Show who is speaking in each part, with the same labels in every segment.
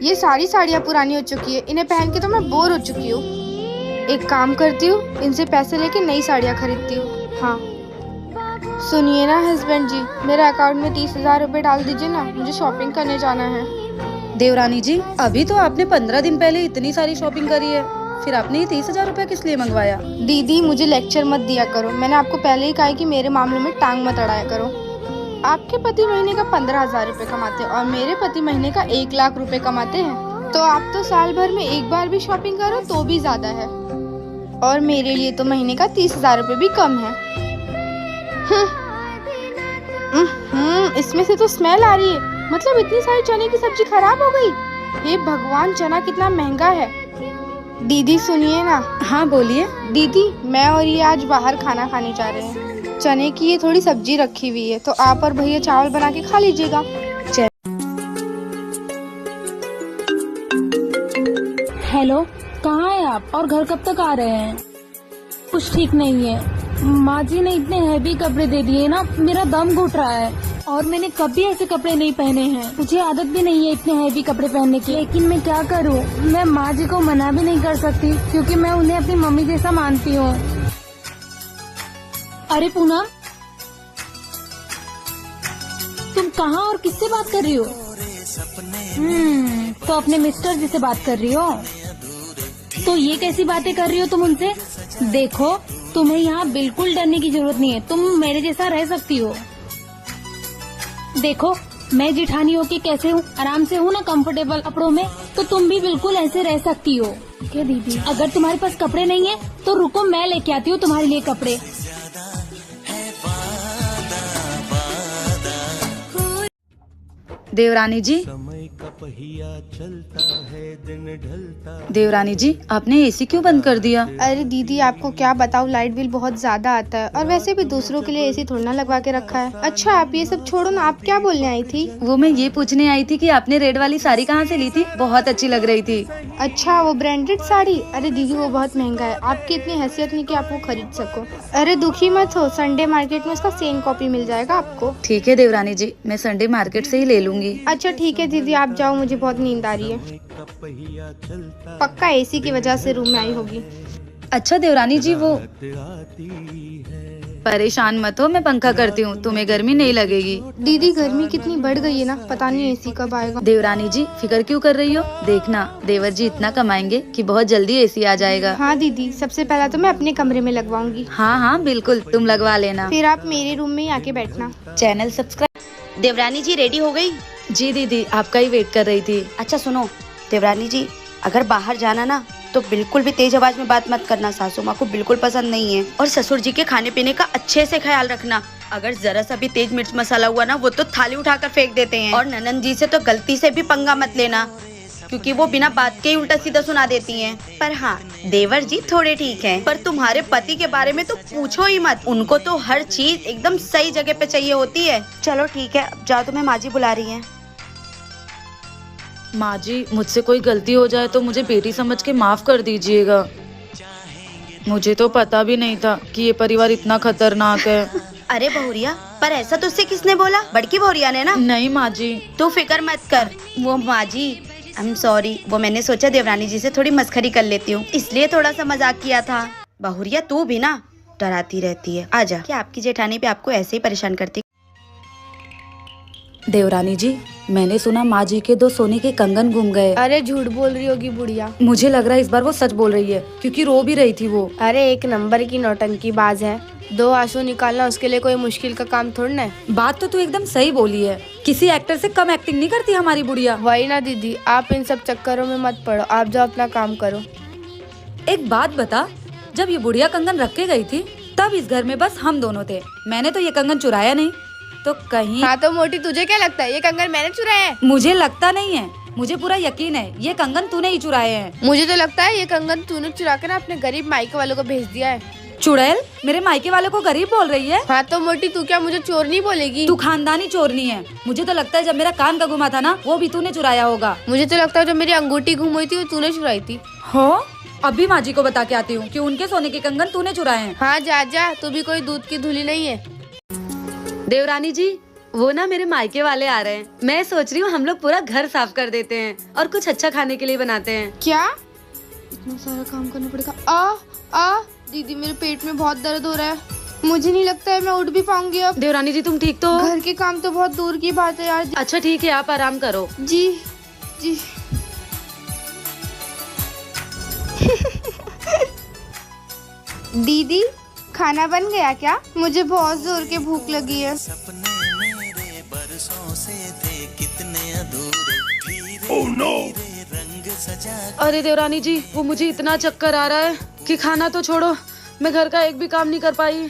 Speaker 1: ये सारी साड़ियाँ पुरानी हो चुकी है, इन्हें पहन के तो मैं बोर हो चुकी हूँ। एक काम करती हूँ, इनसे पैसे लेके नई साड़ियाँ खरीदती हूँ। हाँ सुनिए ना हस्बैंड जी, मेरे अकाउंट में 30,000 रुपए डाल दीजिए ना, मुझे शॉपिंग करने जाना है।
Speaker 2: देवरानी जी, अभी तो आपने 15 दिन पहले इतनी सारी शॉपिंग करी है, फिर आपने ये 30,000 रुपया किस लिए मंगवाया?
Speaker 1: दीदी मुझे लेक्चर मत दिया करो, मैंने आपको पहले ही कहा है कि मेरे मामलों में टांग मत अड़ाया करो। आपके पति महीने का 15,000 रुपए कमाते हैं और मेरे पति महीने का 1 लाख रुपए कमाते हैं, तो आप तो साल भर में एक बार भी शॉपिंग करो तो भी ज्यादा है, और मेरे लिए तो महीने का 30,000 रुपए भी कम है। इसमें से तो स्मेल आ रही है, मतलब इतनी सारी चने की सब्जी खराब हो गई। हे भगवान, चना कितना महंगा है। दीदी सुनिए ना।
Speaker 2: हाँ बोलिए।
Speaker 1: दीदी मैं और ये आज बाहर खाना खाने जा रहे हैं, चने की ये थोड़ी सब्जी रखी हुई है, तो आप और भैया चावल बना के खा लीजिएगा।
Speaker 3: हेलो, कहाँ हैं आप और घर कब तक आ रहे हैं? कुछ ठीक नहीं है, माँ जी ने इतने हैवी कपड़े दे दिए ना, मेरा दम घुट रहा है और मैंने कभी ऐसे कपड़े नहीं पहने हैं। मुझे आदत भी नहीं है इतने हैवी कपड़े पहनने की, लेकिन मैं क्या करूँ, मैं माँ जी को मना भी नहीं कर सकती क्योंकि मैं उन्हें अपनी मम्मी जैसा मानती हूँ। अरे पूनम, तुम कहाँ और किससे बात कर रही हो? तो अपने मिस्टर जी से बात कर रही हो। तो ये कैसी बातें कर रही हो तुम उनसे? देखो, तुम्हें यहाँ बिल्कुल डरने की जरूरत नहीं है, तुम मेरे जैसा रह सकती हो। देखो, मैं जिठानी होके कैसे हूँ, आराम से हूँ ना कंफर्टेबल कपड़ों में, तो तुम भी बिल्कुल ऐसे रह सकती हो। क्या दीदी, अगर तुम्हारे पास कपड़े नहीं है तो रुको, मैं लेके आती हूँ तुम्हारे लिए कपड़े।
Speaker 2: देवरानी जी, देवरानी जी, आपने एसी क्यों बंद कर दिया?
Speaker 1: अरे दीदी आपको क्या बताऊँ, लाइट बिल बहुत ज्यादा आता है और वैसे भी दूसरों के लिए एसी थोड़ा ना लगवा के रखा है। अच्छा आप ये सब छोड़ो ना, आप क्या बोलने आई थी?
Speaker 2: वो मैं ये पूछने आई थी कि आपने रेड वाली साड़ी कहाँ से ली थी, बहुत अच्छी लग रही थी।
Speaker 1: अच्छा वो ब्रांडेड साड़ी? अरे दीदी वो बहुत महंगा है, आपकी इतनी हैसियत नहीं कि आप वो खरीद सको। अरे दुखी मत हो, संडे मार्केट में उसका सेम कॉपी मिल जाएगा आपको।
Speaker 2: ठीक है देवरानी जी, मैं संडे मार्केट से ही ले लूंगी।
Speaker 1: अच्छा ठीक है दीदी, आप जाओ, मुझे बहुत नींद आ रही है। पक्का एसी की वजह से रूम में आई होगी।
Speaker 2: अच्छा देवरानी जी, वो परेशान मत हो, मैं पंखा करती हूँ, तुम्हें गर्मी नहीं लगेगी।
Speaker 1: दीदी गर्मी कितनी बढ़ गई है ना, पता नहीं एसी कब आएगा।
Speaker 2: देवरानी जी फिक्र क्यों कर रही हो, देखना देवर जी इतना कमाएंगे कि बहुत जल्दी एसी आ जाएगा।
Speaker 1: हाँ दीदी, सबसे पहला तो मैं अपने कमरे में लगवाऊंगी।
Speaker 2: हाँ हाँ बिल्कुल, तुम लगवा लेना।
Speaker 1: फिर आप मेरे रूम में ही आके बैठना।
Speaker 2: Channel subscribe.
Speaker 4: देवरानी जी रेडी हो गई?
Speaker 2: जी दीदी, आपका ही वेट कर रही थी।
Speaker 4: अच्छा सुनो देवरानी जी, अगर बाहर जाना ना तो बिल्कुल भी तेज आवाज में बात मत करना, सासू माँ को बिल्कुल पसंद नहीं है। और ससुर जी के खाने पीने का अच्छे से ख्याल रखना, अगर जरा सा भी तेज मिर्च मसाला हुआ ना, वो तो थाली उठाकर फेंक देते हैं। और ननंद जी से तो गलती से भी पंगा मत लेना, क्योंकि वो बिना बात के ही उल्टा सीधा सुना देती हैं। पर हाँ, देवर जी थोड़े ठीक हैं, पर तुम्हारे पति के बारे में तो पूछो ही मत, उनको तो हर चीज एकदम सही जगह पे चाहिए होती है। चलो ठीक है, अब जाओ, तुम्हें माँ जी बुला रही है।
Speaker 2: माँ जी, मुझसे कोई गलती हो जाए तो मुझे बेटी समझ के माफ कर दीजिएगा। मुझे तो पता भी नहीं था कि ये परिवार इतना खतरनाक है।
Speaker 4: अरे बहुरिया, पर ऐसा तुझसे किसने बोला? बड़की बहुरिया ने ना?
Speaker 2: नहीं माँ जी।
Speaker 4: तू फिक्र मत कर। वो माँ जी, आई एम सॉरी, वो मैंने सोचा देवरानी जी से थोड़ी मस्खरी कर लेती हूँ, इसलिए थोड़ा सा मजाक किया था। बहुरिया तू भी ना डराती रहती है, आजा। क्या आपकी जेठानी भी आपको ऐसे ही परेशान करती?
Speaker 2: देवरानी जी, मैंने सुना माँ जी के 2 सोने के कंगन गुम गए।
Speaker 1: अरे झूठ बोल रही होगी बुढ़िया।
Speaker 2: मुझे लग रहा है इस बार वो सच बोल रही है, क्योंकि रो भी रही थी वो।
Speaker 1: अरे एक नंबर की नौटंकी बाज है, 2 आंसू निकालना उसके लिए कोई मुश्किल का काम थोड़ा है।
Speaker 2: बात तो तू एकदम सही बोली है, किसी एक्टर से कम एक्टिंग नहीं करती हमारी बुढ़िया।
Speaker 1: वही ना दीदी, आप इन सब चक्करों में मत पड़ो, आप जाओ अपना काम करो।
Speaker 2: एक बात बता, जब ये बुढ़िया कंगन रख के गई थी तब इस घर में बस हम दोनों थे, मैंने तो ये कंगन चुराया नहीं, तो कहीं।
Speaker 1: हाँ तो मोटी, तुझे क्या लगता है ये कंगन मैंने चुराए हैं?
Speaker 2: मुझे लगता नहीं है, मुझे पूरा यकीन है ये कंगन तूने ही चुराए हैं।
Speaker 1: मुझे तो लगता है ये कंगन तूने चुरा कर अपने गरीब मायके वालों को भेज दिया है।
Speaker 2: चुड़ैल, मेरे मायके वालों को गरीब बोल रही है?
Speaker 1: हाँ तो मोटी, तू क्या मुझे चोर नहीं बोलेगी?
Speaker 2: तू खानदानी चोरनी है। मुझे तो लगता है जब मेरा कान का गुमा था ना, वो भी तूने चुराया होगा।
Speaker 1: मुझे तो लगता है जब मेरी अंगूठी गुम हुई थी वो तूने चुराई थी।
Speaker 2: हो, अभी माँ जी को बता के आती हूँ कि उनके सोने के कंगन तूने चुराए हैं।
Speaker 1: हाँ जा जा, तू भी कोई दूध की धुली नहीं है।
Speaker 2: देवरानी जी,
Speaker 5: वो ना मेरे मायके वाले आ रहे हैं, मैं सोच रही हूँ हम लोग पूरा घर साफ कर देते हैं और कुछ अच्छा खाने के लिए बनाते हैं।
Speaker 1: क्या इतना सारा काम करना पड़ेगा? दीदी मेरे पेट में बहुत दर्द हो रहा है, मुझे नहीं लगता है मैं उठ भी पाऊंगी अब।
Speaker 5: देवरानी जी तुम ठीक तो हो?
Speaker 1: घर के काम तो बहुत दूर की बात है यार।
Speaker 5: अच्छा ठीक है, आप आराम करो।
Speaker 1: जी जी। दीदी खाना बन गया क्या? मुझे बहुत जोर की भूख लगी है।
Speaker 2: अरे देवरानी जी, वो मुझे इतना चक्कर आ रहा है कि खाना तो छोड़ो, मैं घर का एक भी काम नहीं कर पाई।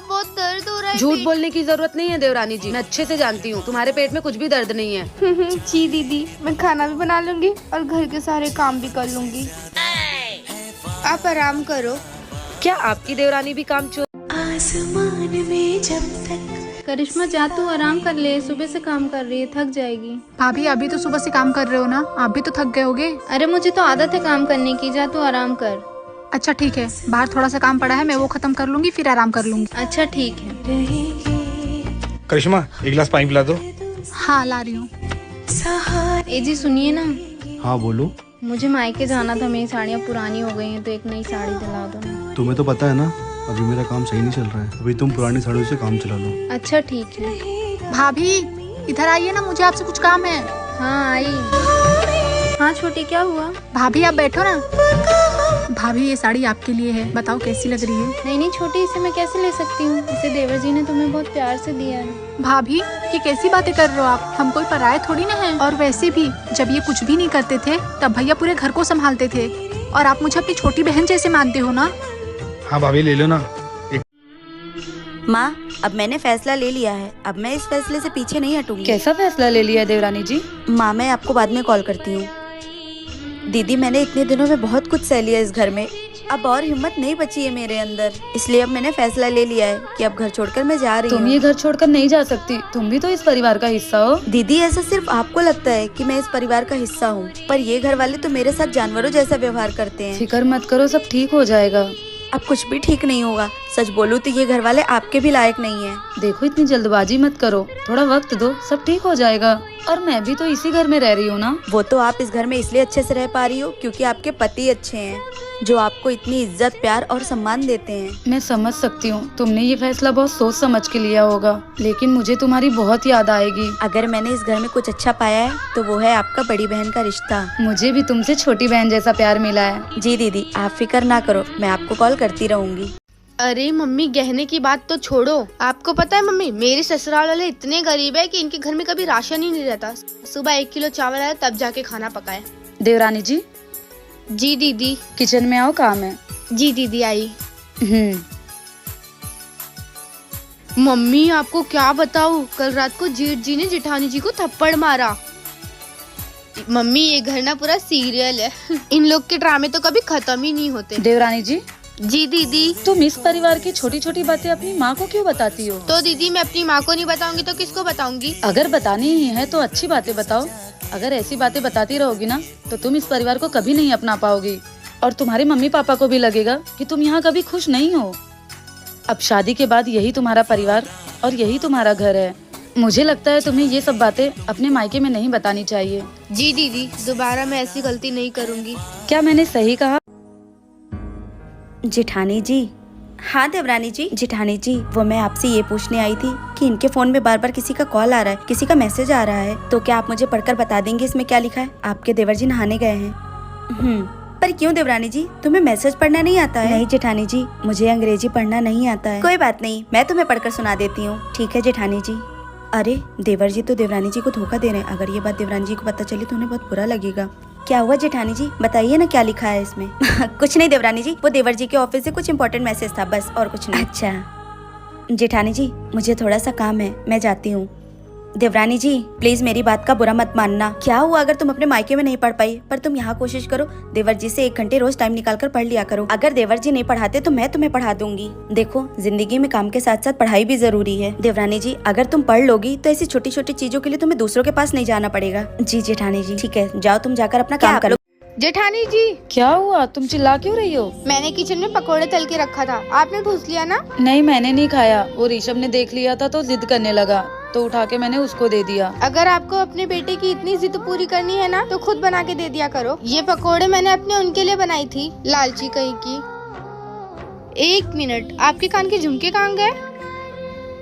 Speaker 1: बहुत दर्द हो रहा है।
Speaker 5: झूठ बोलने की जरूरत नहीं है देवरानी जी, मैं अच्छे से जानती हूँ तुम्हारे पेट में कुछ भी दर्द नहीं है।
Speaker 1: जी दीदी, मैं खाना भी बना लूंगी और घर के सारे काम भी कर लूंगी। आप आराम करो।
Speaker 5: क्या आपकी देवरानी भी काम चोर?
Speaker 1: करिश्मा जा तू आराम कर ले, सुबह से काम कर रही है, थक जाएगी।
Speaker 6: भाभी अभी तो सुबह से काम कर रहे हो ना, आप भी तो थक गए होगे।
Speaker 1: अरे मुझे तो आदत है काम करने की, जा तू आराम कर।
Speaker 6: अच्छा ठीक है, बाहर थोड़ा सा काम पड़ा है, मैं वो खत्म कर लूंगी फिर आराम कर लूंगी।
Speaker 1: अच्छा ठीक है।
Speaker 7: करिश्मा एक गिलास पानी पिला दो।
Speaker 6: हाँ ला रही हूँ।
Speaker 1: ए जी सुनिए ना,
Speaker 7: हाँ बोलो।
Speaker 1: मुझे मायके जाना था, मेरी साड़ियाँ पुरानी हो गई हैं तो एक नई साड़ी दिला दो ना।
Speaker 7: तुम्हें तो पता है ना अभी मेरा काम सही नहीं चल रहा है, अभी तुम पुरानी साड़ियों से काम चला लो।
Speaker 1: अच्छा ठीक है।
Speaker 6: भाभी इधर आइए ना, मुझे आपसे कुछ काम है।
Speaker 1: हाँ आई। हाँ छोटी क्या हुआ?
Speaker 6: भाभी आप बैठो ना। भाभी ये साड़ी आपके लिए है, बताओ कैसी लग रही है?
Speaker 1: नहीं नहीं छोटी, इसे मैं कैसे ले सकती हूँ? इसे देवर जी ने तुम्हें बहुत प्यार से दिया है।
Speaker 6: भाभी ये कैसी बातें कर रहे हो आप, हम कोई पराये थोड़ी ना हैं। और वैसे भी जब ये कुछ भी नहीं करते थे तब भैया पूरे घर को संभालते थे, और आप मुझे अपनी छोटी बहन जैसे मानते हो ना।
Speaker 7: हाँ भाभी ले लो ना।
Speaker 4: माँ अब मैंने फैसला ले लिया है, अब मैं इस फैसले से पीछे नहीं हटूंगी।
Speaker 2: कैसा फैसला ले लिया देवरानी जी?
Speaker 4: माँ मैं आपको बाद में कॉल करती हूँ। दीदी मैंने इतने दिनों में बहुत कुछ सह लिया इस घर में, अब और हिम्मत नहीं बची है मेरे अंदर, इसलिए अब मैंने फैसला ले लिया है कि अब घर छोड़कर मैं जा रही हूँ।
Speaker 2: तुम ये घर छोड़कर नहीं जा सकती, तुम भी तो इस परिवार का हिस्सा हो।
Speaker 4: दीदी ऐसा सिर्फ आपको लगता है कि मैं इस परिवार का हिस्सा हूँ, पर ये घर वाले तो मेरे साथ जानवरों जैसा व्यवहार करते हैं।
Speaker 2: फिक्र मत करो, सब ठीक हो जाएगा।
Speaker 4: अब कुछ भी ठीक नहीं होगा, सच बोलूँ तो ये घर वाले आपके भी लायक नहीं है।
Speaker 2: देखो इतनी जल्दबाजी मत करो, थोड़ा वक्त दो, सब ठीक हो जाएगा। और मैं भी तो इसी घर में रह रही हूँ ना।
Speaker 4: वो तो आप इस घर में इसलिए अच्छे से रह पा रही हो क्योंकि आपके पति अच्छे हैं, जो आपको इतनी इज्जत प्यार और सम्मान देते हैं।
Speaker 2: मैं समझ सकती हूँ, तुमने ये फैसला बहुत सोच समझ के लिया होगा, लेकिन मुझे तुम्हारी बहुत याद आएगी।
Speaker 4: अगर मैंने इस घर में कुछ अच्छा पाया है तो वो है आपका बड़ी बहन का रिश्ता।
Speaker 2: मुझे भी तुमसे छोटी बहन जैसा प्यार मिला है।
Speaker 4: जी दीदी आप फिक्र ना करो, मैं आपको कॉल करती रहूंगी।
Speaker 1: अरे मम्मी गहने की बात तो छोड़ो, आपको पता है मम्मी मेरे ससुराल वाले इतने गरीब है कि इनके घर में कभी राशन ही नहीं रहता। सुबह 1 किलो चावल आया तब जाके खाना पकाए।
Speaker 2: देवरानी जी।
Speaker 1: जी दीदी।
Speaker 2: किचन में आओ, काम है।
Speaker 1: जी दीदी आई। मम्मी आपको क्या बताऊँ, कल रात को जेठ जी ने जेठानी जी को थप्पड़ मारा। मम्मी ये घर ना पूरा सीरियल है इन लोग के ड्रामे तो कभी खत्म ही नहीं होते।
Speaker 2: देवरानी जी।
Speaker 1: जी दीदी।
Speaker 2: तुम इस परिवार की छोटी छोटी बातें अपनी माँ को क्यों बताती हो?
Speaker 1: तो दीदी मैं अपनी माँ को नहीं बताऊंगी तो किसको बताऊंगी?
Speaker 2: अगर बतानी ही है तो अच्छी बातें बताओ। अगर ऐसी बातें बताती रहोगी ना तो तुम इस परिवार को कभी नहीं अपना पाओगी, और तुम्हारे मम्मी पापा को भी लगेगा कि तुम यहाँ कभी खुश नहीं हो। अब शादी के बाद यही तुम्हारा परिवार और यही तुम्हारा घर है। मुझे लगता है तुम्हें ये सब बातें अपने मायके में नहीं बतानी चाहिए।
Speaker 1: जी दीदी, दोबारा मैं ऐसी गलती नहीं करूँगी।
Speaker 2: क्या मैंने सही कहा?
Speaker 4: जेठानी जी। हाँ देवरानी जी। जेठानी जी वो मैं आपसे ये पूछने आई थी कि इनके फोन में बार बार किसी का कॉल आ रहा है, किसी का मैसेज आ रहा है, तो क्या आप मुझे पढ़कर बता देंगे इसमें क्या लिखा है? आपके देवर जी नहाने गए हैं। पर क्यों देवरानी जी, तुम्हें मैसेज पढ़ना नहीं आता है? नहीं जेठानी जी, मुझे अंग्रेजी पढ़ना नहीं आता है। कोई बात नहीं, मैं तुम्हें पढ़कर सुना देती हूँ। ठीक है जेठानी जी। अरे देवर जी तो देवरानी जी को धोखा दे रहे हैं, अगर ये बात देवरानी जी को पता चली तो उन्हें बहुत बुरा लगेगा। क्या हुआ जेठानी जी, बताइए ना क्या लिखा है इसमें? कुछ नहीं देवरानी जी, वो देवर जी के ऑफिस से कुछ इम्पोर्टेंट मैसेज था, बस और कुछ नहीं। अच्छा जेठानी जी मुझे थोड़ा सा काम है, मैं जाती हूँ। देवरानी जी प्लीज मेरी बात का बुरा मत मानना। क्या हुआ अगर तुम अपने मायके में नहीं पढ़ पाई, पर तुम यहाँ कोशिश करो, देवर जी से 1 घंटे रोज टाइम निकाल कर पढ़ लिया करो। अगर देवर जी नहीं पढ़ाते तो मैं तुम्हें पढ़ा दूंगी। देखो जिंदगी में काम के साथ साथ पढ़ाई भी जरूरी है। देवरानी जी अगर तुम पढ़ लोगी तो ऐसी छोटी छोटी चीजों के लिए तुम्हें दूसरों के पास नहीं जाना पड़ेगा। जी जेठानी जी ठीक है, जाओ तुम जाकर अपना काम करो।
Speaker 1: जेठानी जी,
Speaker 2: क्या हुआ? तुम चिल्ला क्यों रही हो?
Speaker 1: मैंने किचन में पकोड़े तल के रखा था, आपने ठूस लिया ना?
Speaker 2: नहीं, मैंने नहीं खाया। वो ऋषभ ने देख लिया था तो जिद करने लगा, तो उठा के मैंने उसको दे दिया।
Speaker 1: अगर आपको अपने बेटे की इतनी जिद पूरी करनी है ना, तो खुद बना के दे दिया करो। ये पकोड़े मैंने अपने उनके लिए बनाई थी, लालची कहीं की। 1 मिनट, आपके कान के झुमके कहाँ गए?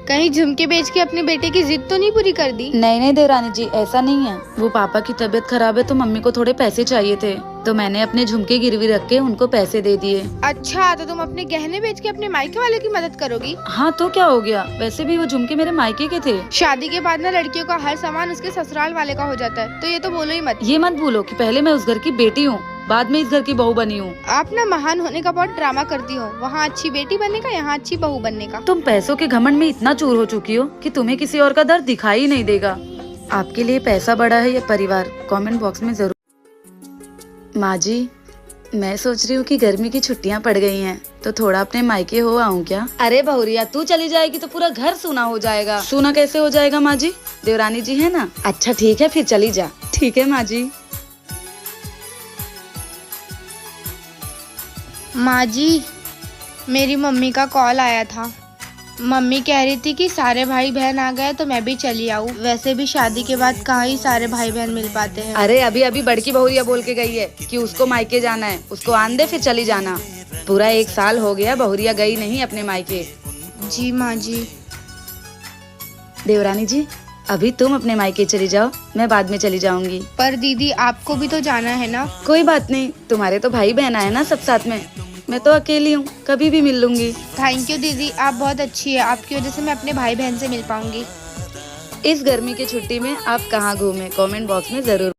Speaker 1: कहीं झुमके बेच के अपने बेटे की जिद तो नहीं पूरी कर दी?
Speaker 2: नहीं देवरानी जी, ऐसा नहीं है। वो पापा की तबीयत खराब है तो मम्मी को थोड़े पैसे चाहिए थे, तो मैंने अपने झुमके गिरवी रख के उनको पैसे दे दिए।
Speaker 1: अच्छा, तो तुम अपने गहने बेच के अपने मायके वाले की मदद करोगी?
Speaker 2: हाँ तो क्या हो गया, वैसे भी वो झुमके मेरे मायके के थे।
Speaker 1: शादी के बाद ना लड़कियों का हर सामान उसके ससुराल वाले का हो जाता है, तो ये तो बोलो ही मत।
Speaker 2: ये मत भूलो कि पहले मैं उस घर की बेटी हूँ, बाद में इस घर की बहू बनी हूँ।
Speaker 1: आप ना महान होने का बहुत ड्रामा करती हो। वहाँ अच्छी बेटी बनने का, यहाँ अच्छी बहू बनने का।
Speaker 2: तुम पैसों के घमंड में इतना चूर हो चुकी हो कि तुम्हें किसी और का दर्द दिखाई ही नहीं देगा। आपके लिए पैसा बड़ा है या परिवार, कमेंट बॉक्स में जरूर। माँ जी, मैं सोच रही हूँ कि गर्मी की छुट्टियाँ पड़ गई हैं, तो थोड़ा अपने मायके हो आऊँ क्या? अरे बहुरिया, तू चली जाएगी तो पूरा घर सूना हो जाएगा। सूना कैसे हो जाएगा माँ जी? देवरानी जी है ना। अच्छा ठीक है, फिर चली जा। ठीक है माँ जी।
Speaker 1: माँ जी, मेरी मम्मी का कॉल आया था। मम्मी कह रही थी कि सारे भाई बहन आ गए तो मैं भी चली आऊँ। वैसे भी शादी के बाद कहाँ ही सारे भाई बहन मिल पाते हैं।
Speaker 2: अरे अभी बड़की बहुरिया बोल के गई है कि उसको मायके जाना है, उसको आन दे फिर चली जाना। पूरा 1 साल हो गया बहुरिया गई नहीं अपने मायके।
Speaker 1: जी माँ जी।
Speaker 2: देवरानी जी, अभी तुम अपने मायके चली जाओ, मैं बाद में चली जाऊंगी।
Speaker 1: पर दीदी, आपको भी तो जाना है ना?
Speaker 2: कोई बात नहीं, तुम्हारे तो भाई बहन आए ना सब साथ में, मैं तो अकेली हूँ, कभी भी मिल लूंगी।
Speaker 1: थैंक यू दीदी, आप बहुत अच्छी है। आपकी वजह से मैं अपने भाई बहन से मिल पाऊंगी।
Speaker 2: इस गर्मी की छुट्टी में आप कहाँ घूमे, कमेंट बॉक्स में जरूर।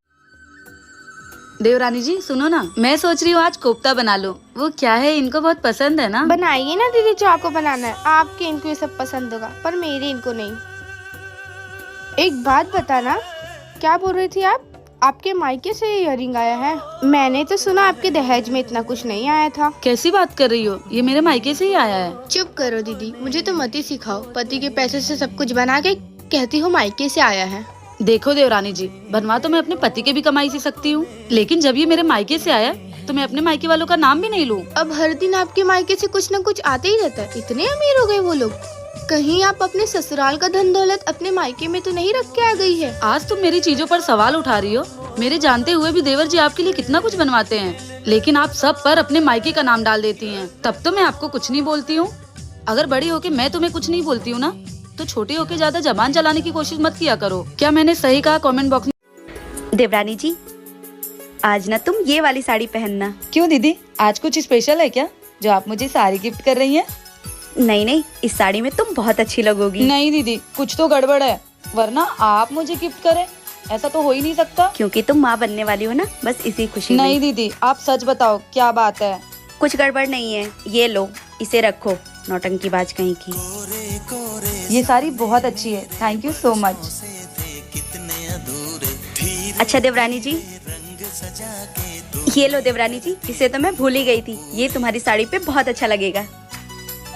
Speaker 2: देवरानी जी सुनो ना, मैं सोच रही हूँ आज कोफ्ता बना लूं। वो क्या है, इनको बहुत पसंद है ना।
Speaker 1: बनाइए ना दीदी, जो आपको बनाना है। आपके इनको ये सब पसंद होगा, पर मेरे इनको नहीं। एक बात बताना, क्या बोल रही थी आप? आपके मायके से इयररिंग आया है? मैंने तो सुना आपके दहेज में इतना कुछ नहीं आया था।
Speaker 2: कैसी बात कर रही हो, ये मेरे मायके से ही आया है।
Speaker 1: चुप करो दीदी, मुझे तो मत ही सिखाओ। पति के पैसे से सब कुछ बना के कहती हो मायके से आया है।
Speaker 2: देखो देवरानी जी, बनवा तो मैं अपने पति के भी कमाई से सकती हूँ, लेकिन जब ये मेरे मायके से आया तो मैं अपने मायके वालों का नाम भी नहीं लूँ।
Speaker 1: अब हर दिन आपके मायके से कुछ न कुछ आते ही रहता है। इतने अमीर हो गए वो लोग। कहीं आप अपने ससुराल का धन दौलत अपने मायके में तो नहीं रख के आ गई है?
Speaker 2: आज तुम मेरी चीजों पर सवाल उठा रही हो। मेरे जानते हुए भी देवर जी आपके लिए कितना कुछ बनवाते हैं, लेकिन आप सब पर अपने मायके का नाम डाल देती हैं। तब तो मैं आपको कुछ नहीं बोलती हूँ। अगर बड़ी होके मैं तुम्हें कुछ नहीं बोलती हूँ ना, तो छोटी होके ज्यादा जबान चलाने की कोशिश मत किया करो। क्या मैंने सही कहा? कमेंट बॉक्स में।
Speaker 4: देवरानी जी, आज ना तुम ये वाली साड़ी पहनना।
Speaker 2: क्यों दीदी, आज कुछ स्पेशल है क्या जो आप मुझे साड़ी गिफ्ट कर रही हैं?
Speaker 4: नहीं, इस साड़ी में तुम बहुत अच्छी लगोगी।
Speaker 2: नहीं दीदी, कुछ तो गड़बड़ है, वरना आप मुझे गिफ्ट करें, ऐसा तो हो ही नहीं सकता।
Speaker 4: क्योंकि तुम माँ बनने वाली हो ना, बस इसी खुशी में।
Speaker 2: नहीं दीदी, आप सच बताओ क्या बात है।
Speaker 4: कुछ गड़बड़ नहीं है, ये लो, इसे रखो, नौटंकीबाज कहीं की।
Speaker 2: ये साड़ी बहुत अच्छी है, थैंक यू सो मच।
Speaker 4: अच्छा देवरानी जी, ये लो देवरानी जी, इसे तो मैं भूल ही गई थी। ये तुम्हारी साड़ी पे बहुत अच्छा लगेगा।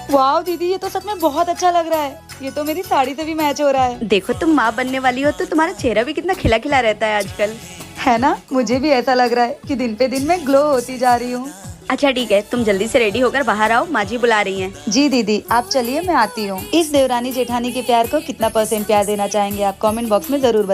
Speaker 2: वाह दीदी, ये तो सच में बहुत अच्छा लग रहा है। ये तो मेरी साड़ी से भी मैच हो रहा है।
Speaker 4: देखो, तुम माँ बनने वाली हो तो तुम्हारा चेहरा भी कितना खिला खिला रहता है आजकल,
Speaker 2: है ना? मुझे भी ऐसा लग रहा है कि दिन पे दिन मैं ग्लो होती जा रही हूँ।
Speaker 4: अच्छा ठीक है, तुम जल्दी से रेडी होकर बाहर आओ, माँ जी बुला रही हैं।
Speaker 2: जी दीदी, आप चलिए, मैं आती हूँ। इस देवरानी जेठानी के प्यार को कितना % प्यार देना चाहेंगे आप, कमेंट बॉक्स में जरूर बताएं।